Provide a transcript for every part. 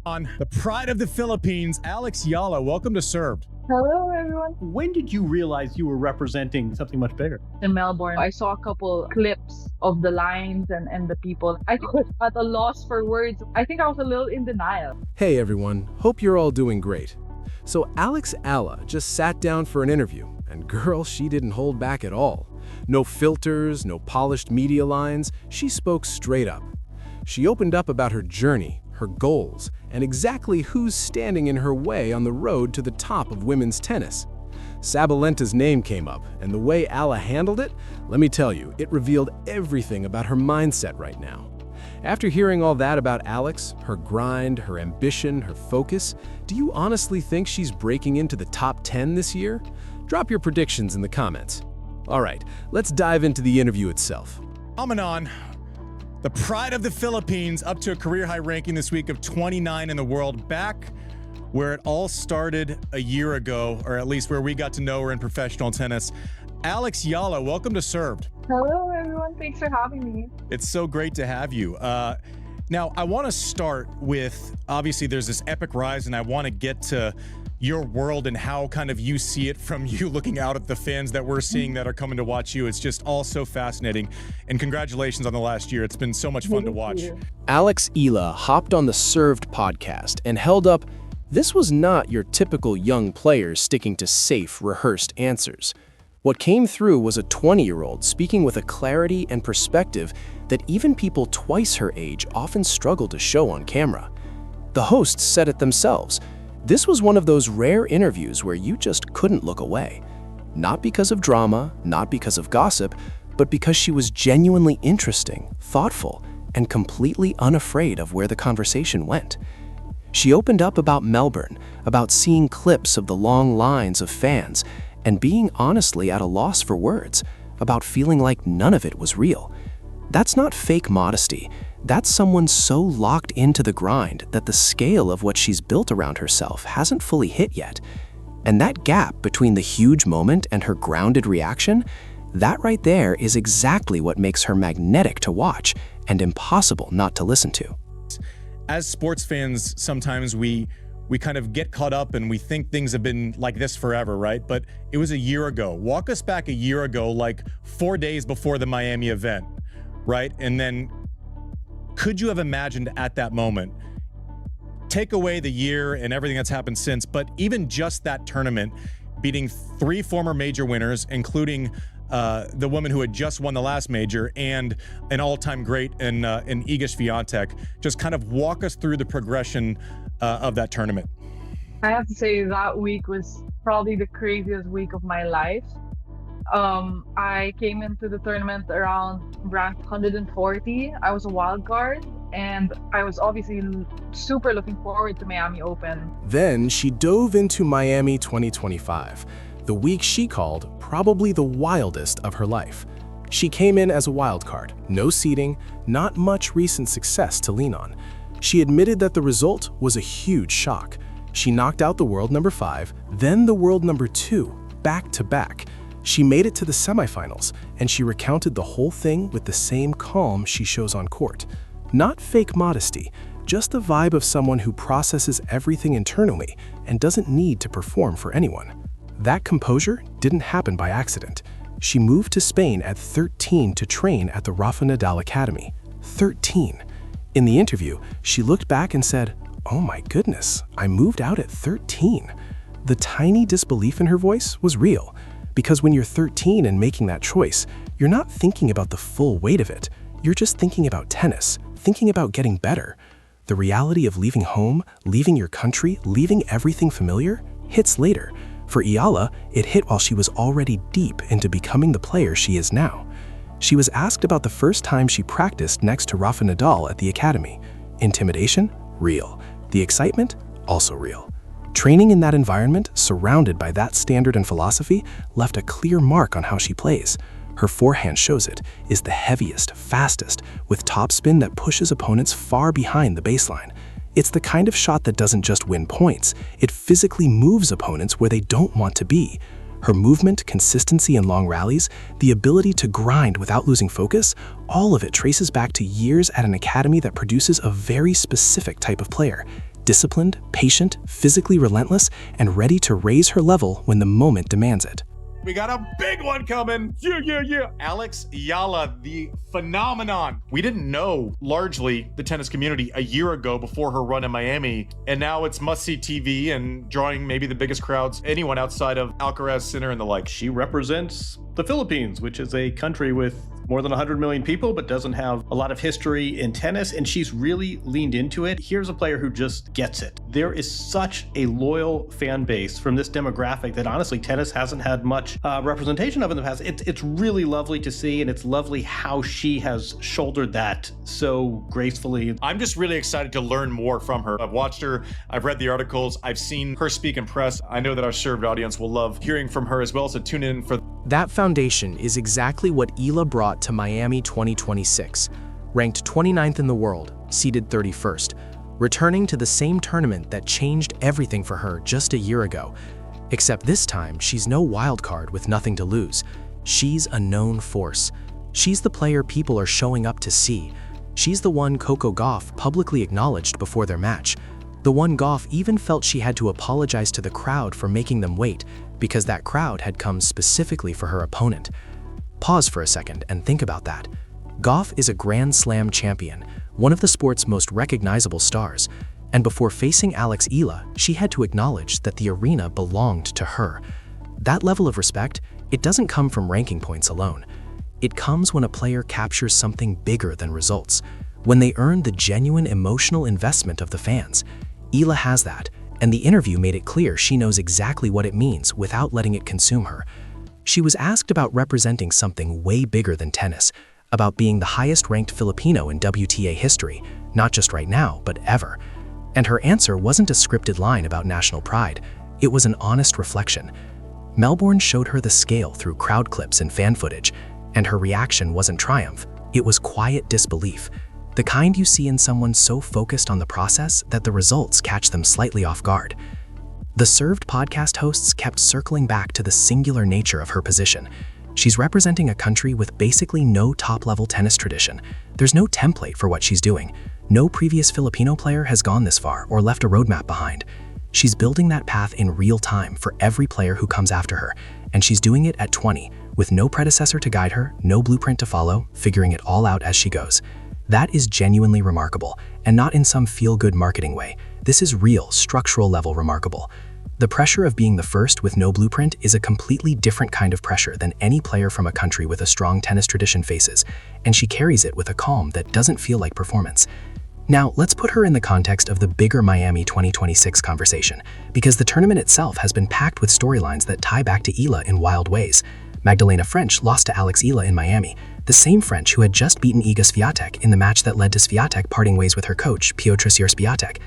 On the pride of the Philippines, Eala, welcome to Served. Hello, everyone. When did you realize you were representing something much bigger? In Melbourne, I saw a couple clips of the lines and the people. I was at a loss for words. I think I was a little in denial. Hey everyone, hope you're all doing great. So Eala just sat down for an interview, and girl, she didn't hold back at all. No filters, no polished media lines, she spoke straight up. She opened up about her journey, her goals, and exactly who's standing in her way on the road to the top of women's tennis. Sabalenka's name came up, and the way Eala handled it, let me tell you, it revealed everything about her mindset right now. After hearing all that about Alex, her grind, her ambition, her focus, do you honestly think she's breaking into the top 10 this year? Drop your predictions in the comments. All right, let's dive into the interview itself. On. The pride of the Philippines up to a career-high ranking this week of 29 in the world, back where it all started a year ago, or at least where we got to know her in professional tennis. Eala, welcome to Served. Hello, everyone. Thanks for having me. It's so great to have you. Now, I want to start with, obviously, there's this epic rise, and I want to get to your world and how kind of you see it from you looking out at the fans that we're seeing that are coming to watch you. It's just all so fascinating. And congratulations on the last year. It's been so much fun to watch. Eala hopped on the Served podcast and held up, this was not your typical young player sticking to safe, rehearsed answers. What came through was a 20-year-old speaking with a clarity and perspective that even people twice her age often struggle to show on camera. The hosts said it themselves. This was one of those rare interviews where you just couldn't look away. Not because of drama, not because of gossip, but because she was genuinely interesting, thoughtful, and completely unafraid of where the conversation went. She opened up about Melbourne, about seeing clips of the long lines of fans, and being honestly at a loss for words, about feeling like none of it was real. That's not fake modesty. That's someone so locked into the grind that the scale of what she's built around herself hasn't fully hit yet. And that gap between the huge moment and her grounded reaction, that right there is exactly what makes her magnetic to watch and impossible not to listen to. As sports fans, sometimes we kind of get caught up and we think things have been like this forever, right? But it was a year ago. Walk us back a year ago, like 4 days before the Miami event, right? And then could you have imagined at that moment, take away the year and everything that's happened since, but even just that tournament, beating 3 former major winners, including the woman who had just won the last major and an all-time great in Iga Swiatek, just kind of walk us through the progression of that tournament. I have to say that week was probably the craziest week of my life. I came into the tournament around ranked 140. I was a wild card, and I was obviously super looking forward to Miami Open. Then she dove into Miami 2025, the week she called probably the wildest of her life. She came in as a wild card, no seeding, not much recent success to lean on. She admitted that the result was a huge shock. She knocked out the world number 5, then the world number 2, back to back. She made it to the semifinals, and she recounted the whole thing with the same calm she shows on court. Not fake modesty, just the vibe of someone who processes everything internally and doesn't need to perform for anyone. That composure didn't happen by accident. She moved to Spain at 13 to train at the Rafa Nadal Academy. 13. In the interview, she looked back and said, "Oh my goodness, I moved out at 13. The tiny disbelief in her voice was real. Because when you're 13 and making that choice, you're not thinking about the full weight of it. You're just thinking about tennis, thinking about getting better. The reality of leaving home, leaving your country, leaving everything familiar, hits later. For Eala, it hit while she was already deep into becoming the player she is now. She was asked about the first time she practiced next to Rafa Nadal at the academy. Intimidation? Real. The excitement? Also real. Training in that environment, surrounded by that standard and philosophy, left a clear mark on how she plays. Her forehand shows it, is the heaviest, fastest, with topspin that pushes opponents far behind the baseline. It's the kind of shot that doesn't just win points, it physically moves opponents where they don't want to be. Her movement, consistency, and long rallies, the ability to grind without losing focus, all of it traces back to years at an academy that produces a very specific type of player, disciplined, patient, physically relentless, and ready to raise her level when the moment demands it. We got a big one coming. Yeah. Alex Eala, the phenomenon. We didn't know largely the tennis community a year ago before her run in Miami, and now it's must-see TV and drawing maybe the biggest crowds anyone outside of Alcaraz Center and the like. She represents the Philippines, which is a country with more than 100 million people, but doesn't have a lot of history in tennis, and she's really leaned into it. Here's a player who just gets it. There is such a loyal fan base from this demographic that honestly tennis hasn't had much representation of in the past. It's really lovely to see, and it's lovely how she has shouldered that so gracefully. I'm just really excited to learn more from her. I've watched her, I've read the articles, I've seen her speak in press. I know that our served audience will love hearing from her as well, so tune in for That foundation is exactly what Eala brought to Miami 2026. Ranked 29th in the world, seeded 31st, returning to the same tournament that changed everything for her just a year ago. Except this time, she's no wild card with nothing to lose. She's a known force. She's the player people are showing up to see. She's the one Coco Gauff publicly acknowledged before their match. The one Gauff even felt she had to apologize to the crowd for making them wait, because that crowd had come specifically for her opponent. Pause for a second and think about that. Gauff is a Grand Slam champion, one of the sport's most recognizable stars, and before facing Alex Eala, she had to acknowledge that the arena belonged to her. That level of respect, it doesn't come from ranking points alone. It comes when a player captures something bigger than results, when they earn the genuine emotional investment of the fans. Eala has that, and the interview made it clear she knows exactly what it means without letting it consume her. She was asked about representing something way bigger than tennis, about being the highest-ranked Filipino in WTA history, not just right now, but ever. And her answer wasn't a scripted line about national pride, it was an honest reflection. Melbourne showed her the scale through crowd clips and fan footage, and her reaction wasn't triumph, it was quiet disbelief. The kind you see in someone so focused on the process that the results catch them slightly off guard. The Served podcast hosts kept circling back to the singular nature of her position. She's representing a country with basically no top-level tennis tradition. There's no template for what she's doing. No previous Filipino player has gone this far or left a roadmap behind. She's building that path in real time for every player who comes after her, and she's doing it at 20, with no predecessor to guide her, no blueprint to follow, figuring it all out as she goes. That is genuinely remarkable, and not in some feel-good marketing way. This is real, structural-level remarkable. The pressure of being the first with no blueprint is a completely different kind of pressure than any player from a country with a strong tennis tradition faces, and she carries it with a calm that doesn't feel like performance. Now, let's put her in the context of the bigger Miami 2026 conversation, because the tournament itself has been packed with storylines that tie back to Eala in wild ways. Magdalena French lost to Alex Eala in Miami, the same French who had just beaten Iga Swiatek in the match that led to Swiatek parting ways with her coach, Piotr Swiatek.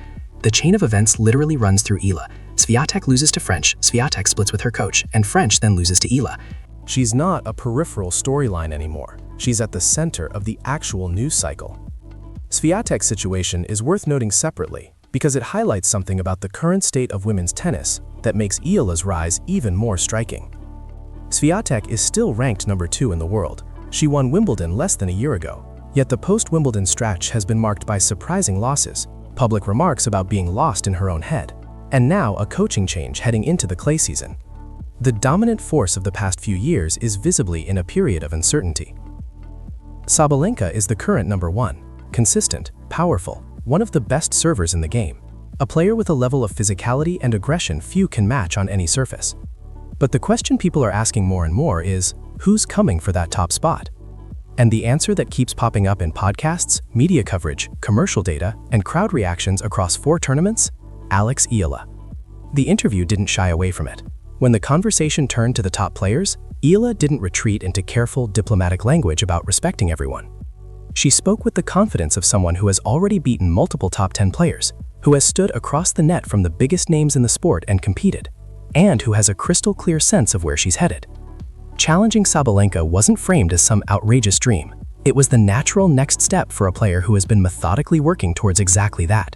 The chain of events literally runs through Eala. Swiatek loses to French, Swiatek splits with her coach, and French then loses to Eala. She's not a peripheral storyline anymore. She's at the center of the actual news cycle. Swiatek's situation is worth noting separately because it highlights something about the current state of women's tennis that makes Eala's rise even more striking. Swiatek is still ranked number 2 in the world. She won Wimbledon less than a year ago, yet the post-Wimbledon stretch has been marked by surprising losses, public remarks about being lost in her own head, and now a coaching change heading into the clay season. The dominant force of the past few years is visibly in a period of uncertainty. Sabalenka is the current number 1, consistent, powerful, one of the best servers in the game, a player with a level of physicality and aggression few can match on any surface. But the question people are asking more and more is, who's coming for that top spot? And the answer that keeps popping up in podcasts, media coverage, commercial data, and crowd reactions across 4 tournaments? Alex Eala. The interview didn't shy away from it. When the conversation turned to the top players, Eala didn't retreat into careful, diplomatic language about respecting everyone. She spoke with the confidence of someone who has already beaten multiple top 10 players, who has stood across the net from the biggest names in the sport and competed, and who has a crystal clear sense of where she's headed. Challenging Sabalenka wasn't framed as some outrageous dream. It was the natural next step for a player who has been methodically working towards exactly that.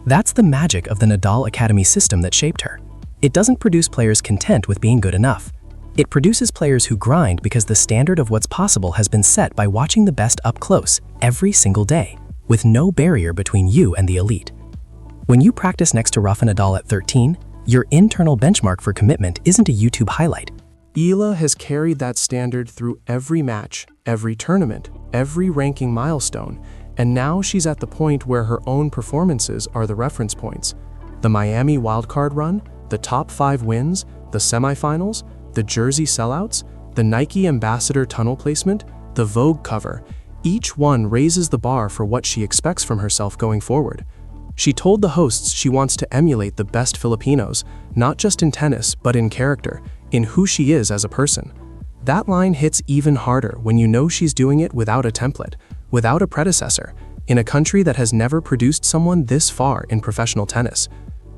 That's the magic of the Nadal Academy system that shaped her. It doesn't produce players content with being good enough. It produces players who grind because the standard of what's possible has been set by watching the best up close every single day, with no barrier between you and the elite. When you practice next to Rafa Nadal at 13, your internal benchmark for commitment isn't a YouTube highlight. Eala has carried that standard through every match, every tournament, every ranking milestone, and now she's at the point where her own performances are the reference points. The Miami wildcard run, the top 5 wins, the semifinals, the jersey sellouts, the Nike ambassador tunnel placement, the Vogue cover, each one raises the bar for what she expects from herself going forward. She told the hosts she wants to emulate the best Filipinos, not just in tennis, but in character, in who she is as a person. That line hits even harder when you know she's doing it without a template, without a predecessor, in a country that has never produced someone this far in professional tennis.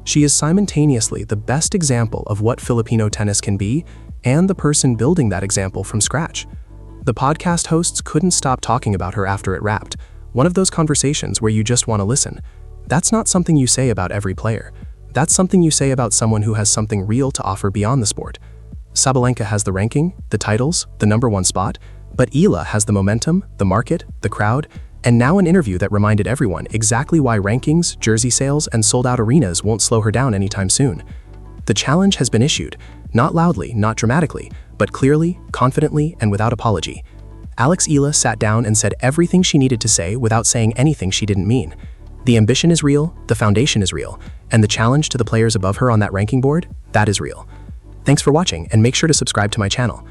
She is simultaneously the best example of what Filipino tennis can be and the person building that example from scratch. The podcast hosts couldn't stop talking about her after it wrapped, one of those conversations where you just want to listen. That's not something you say about every player. That's something you say about someone who has something real to offer beyond the sport. Sabalenka has the ranking, the titles, the #1 spot, but Eala has the momentum, the market, the crowd, and now an interview that reminded everyone exactly why rankings, jersey sales, and sold-out arenas won't slow her down anytime soon. The challenge has been issued, not loudly, not dramatically, but clearly, confidently, and without apology. Alex Eala sat down and said everything she needed to say without saying anything she didn't mean. The ambition is real, the foundation is real, and the challenge to the players above her on that ranking board, that is real. Thanks for watching, and make sure to subscribe to my channel.